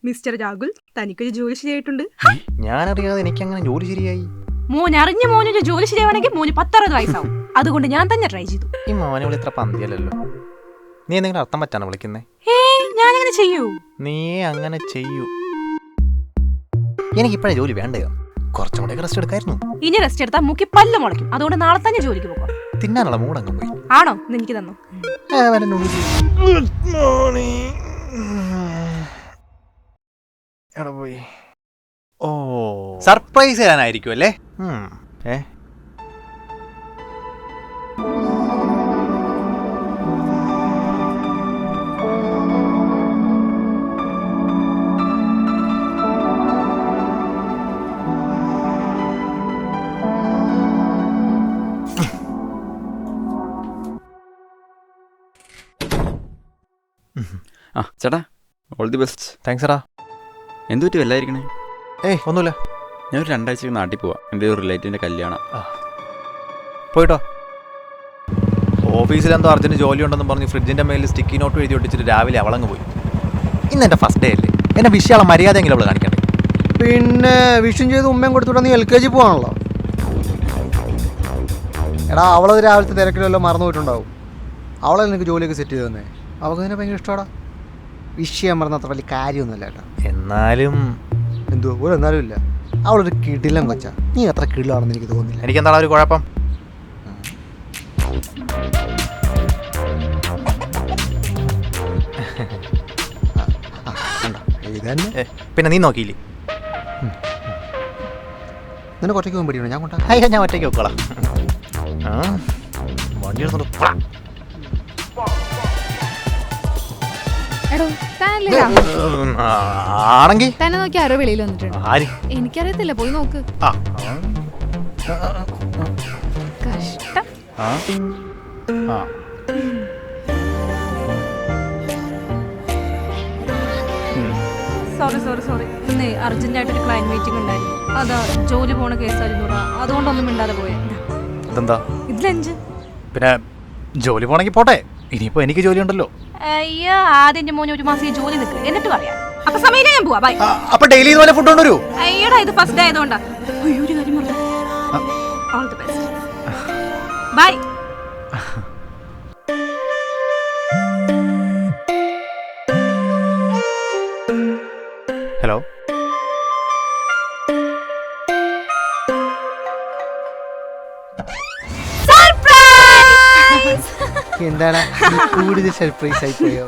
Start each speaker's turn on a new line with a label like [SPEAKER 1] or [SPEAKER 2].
[SPEAKER 1] Mister Rahul, തനിക്കൊരു ജോലി ശരിയായിട്ടുണ്ട്.
[SPEAKER 2] ഞാനറിയാതെ എനിക്ക് അങ്ങനെ ജോലി ശരിയായി.
[SPEAKER 1] മോൻ അറിഞ്ഞ മോനൊരു ജോലി ശരിയാവണമെങ്കിൽ മോന് 10-60 വയസ്സാവും. അതുകൊണ്ട് ഞാൻ തന്നെ ട്രൈ ചെയ്തു.
[SPEAKER 2] ഈ മോനെ വിളി ഇത്ര പന്തിയല്ലോ. നീ എന്തെങ്കിലും അർത്ഥം പറ്റാണ് വിളിക്കുന്നേ?
[SPEAKER 1] ഞാനങ്ങനെ ചെയ്യൂ?
[SPEAKER 2] നീ അങ്ങനെ ചെയ്യൂ. എനിക്കിപ്പോഴേ ജോലി വേണ്ടയോ? കുറച്ചും കൂടെ റെസ്റ്റ് എടുക്കായിരുന്നു.
[SPEAKER 1] ഇനി റെസ്റ്റ് എടുത്താൽ മുക്കി പല്ല് മുളയ്ക്കും. അതുകൊണ്ട് നാളെ തന്നെ ജോലിക്ക് പോകാം.
[SPEAKER 2] തിന്നാനുള്ള മൂടങ്ങ് പോയി.
[SPEAKER 1] ആണോ? എനിക്ക് തന്നു.
[SPEAKER 2] Good morning. എവിടെ പോയി? ഓ, സർപ്രൈസ് തരാനായിരിക്കും അല്ലേ?
[SPEAKER 3] ആ ചേട്ടാ, ഓൾ ദി ബെസ്റ്റ്.
[SPEAKER 2] താങ്ക്സ് എടാ.
[SPEAKER 3] എന്തു പറ്റി വല്ലായിരിക്കണേ?
[SPEAKER 2] ഒന്നുമില്ല.
[SPEAKER 3] ഞാനൊരു 2 ആഴ്ചക്ക് നാട്ടിൽ പോവാം. എൻ്റെ ഒരു റിലേറ്റീവിൻ്റെ കല്യാണം.
[SPEAKER 2] പോയിട്ടോ. ഓഫീസിൽ എന്തോ അർജന്റ് ജോലി ഉണ്ടെന്ന് പറഞ്ഞ് ഫ്രിഡ്ജിൻ്റെ മേലിൽ സ്റ്റിക്കി നോട്ട് എഴുതി ഒട്ടിച്ചിട്ട് രാവിലെ അവളങ്ങ് പോയി. ഇന്ന് എൻ്റെ ഫസ്റ്റ് ഡേ അല്ലേ? എന്നെ വിഷയാളെ മര്യാദയെങ്കിലും അവൾ കാണിക്കണ്ടേ?
[SPEAKER 4] പിന്നെ വിഷും ചെയ്ത് ഉമ്മയും കൊടുത്തുവിടാ. നീ LKG പോവാണല്ലോ. എടാ, അവളത് രാവിലത്തെ തിരക്കിലല്ലോ മറന്നു പോയിട്ടുണ്ടാവും. അവളെ നിനക്ക് ജോലിയൊക്കെ സെറ്റ് ചെയ്ത് തന്നെ. അവൾക്ക് തന്നെ ഭയങ്കര ഇഷ്ടമാടാ. വിഷയം മറന്ന അത്ര വലിയ കാര്യമൊന്നുമില്ല കേട്ടോ.
[SPEAKER 2] എന്നാലും
[SPEAKER 4] എന്തുവാ ഒരു എന്നാലും ഇല്ല. അവളൊരു കിടിലം കൊച്ചാ. നീ അത്ര കിടിലാണെന്ന് എനിക്ക് തോന്നുന്നില്ല.
[SPEAKER 2] എനിക്കെന്താണ് ഒരു കുഴപ്പം? പിന്നെ നീ നോക്കിയില്ലേ?
[SPEAKER 4] നിനക്ക് ഒറ്റയ്ക്ക് പോകാൻ പേടിയാണോ? ഞാൻ കൊണ്ടാ.
[SPEAKER 2] ഞാൻ ഒറ്റയ്ക്ക് വെക്കോളാം. വണ്ടി എടുത്തോണ്ട് ആണെങ്കിൽ
[SPEAKER 5] തന്നെ നോക്കി ആരോ വെളിയിൽ വന്നിട്ടുണ്ട്.
[SPEAKER 2] ആര്?
[SPEAKER 5] എനിക്കറിയത്തില്ല, പോയി നോക്ക്. കഷ്ടം.
[SPEAKER 1] സോറി ഇന്നേ അർജന്റായിട്ടൊരു ക്ലയന്റ് മീറ്റിംഗ് ഉണ്ടായിരുന്നു. അതാ ജോലി പോണ കേസായിരുന്നു. അതുകൊണ്ടൊന്നും മിണ്ടാതെ പോയെ.
[SPEAKER 2] ഇതെന്താ
[SPEAKER 1] ഇതിലഞ്ച്.
[SPEAKER 2] പിന്നെ ജോലി പോണെങ്കിൽ പോട്ടെ. ഇനിയിപ്പോ എനിക്ക് ജോലി ഉണ്ടല്ലോ.
[SPEAKER 1] അയ്യോ, ആദ്യം എന്റെ മോനെ 1 മാസം ജോലി നിൽക്ക്, എന്നിട്ട് പറയാം. അപ്പൊ സമയം ഞാൻ പോവാ. ബൈ.
[SPEAKER 2] അപ്പൊ ഡെയിലി ഇതുപോലെ ഫുഡ് കൊണ്ടുവരൂ.
[SPEAKER 1] അയ്യടാ, ഇത് ഫസ്റ്റ് ഡേ ആയതുകൊണ്ടാ. അയ്യോ, ഒരു കാര്യം പറഞ്ഞു. All the best. Bye.
[SPEAKER 2] Hello.
[SPEAKER 4] എന്താണ് കൂടുതൽ സർപ്രൈസ് ആയി പോയോ?